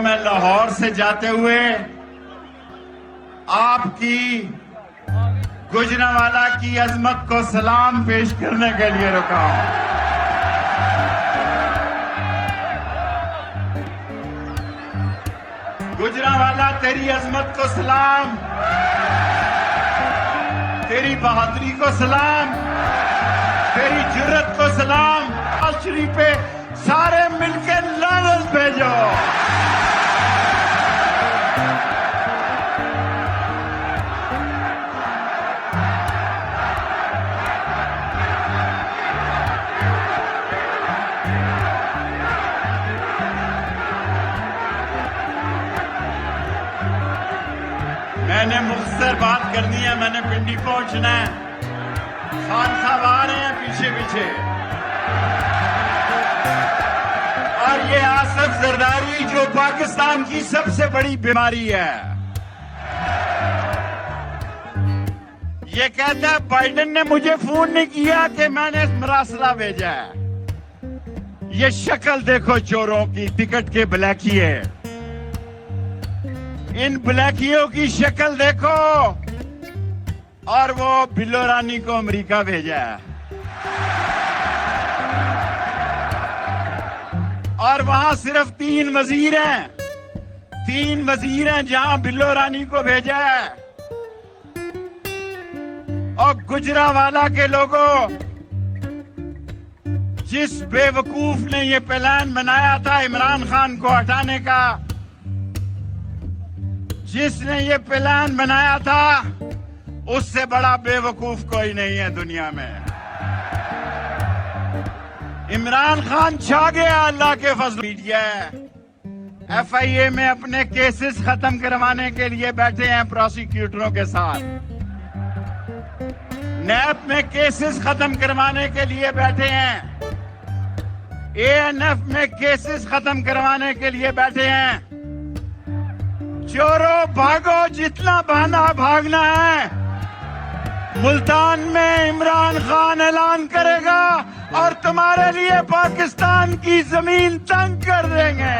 मैं लाहौर से जाते हुए आपकी गुजरांवाला की अजमत को सलाम पेश करने के लिए रुका हूं। गुजरांवाला, तेरी अजमत को सलाम, तेरी बहादुरी को सलाम, तेरी जुर्रत को सलाम। शरीफ पे सारे मिलकर लानत भेजो। मैंने मुख्तसर बात करनी है, मैंने पिंडी पहुंचना है। खान साहब आ रहे हैं पीछे पीछे। और ये आसिफ जरदारी जो पाकिस्तान की सबसे बड़ी बीमारी है, ये कहता है बाइडेन ने मुझे फोन नहीं किया कि मैंने मरासला भेजा है। ये शक्ल देखो चोरों की, टिकट के ब्लैकिए, इन ब्लैकियों की शक्ल देखो। और वो बिल्लो रानी को अमेरिका भेजा है और वहां सिर्फ 3 वजीर हैं, 3 वजीर हैं जहां बिल्लो रानी को भेजा है। और गुजरांवाला के लोगों, जिस बेवकूफ ने ये प्लान बनाया था इमरान खान को हटाने का, जिसने ये प्लान बनाया था, उससे बड़ा बेवकूफ कोई नहीं है दुनिया में। इमरान खान छा गया अल्लाह के फजल। मीडिया FIA में अपने केसेस खत्म करवाने के लिए बैठे हैं प्रोसिक्यूटरों के साथ। नैब में केसेस खत्म करवाने के लिए बैठे हैं। ANF में केसेस खत्म करवाने के लिए बैठे हैं। चोरों भागो, जितना भागना है। मुल्तान में इमरान खान ऐलान करेगा और तुम्हारे लिए पाकिस्तान की जमीन तंग कर देंगे।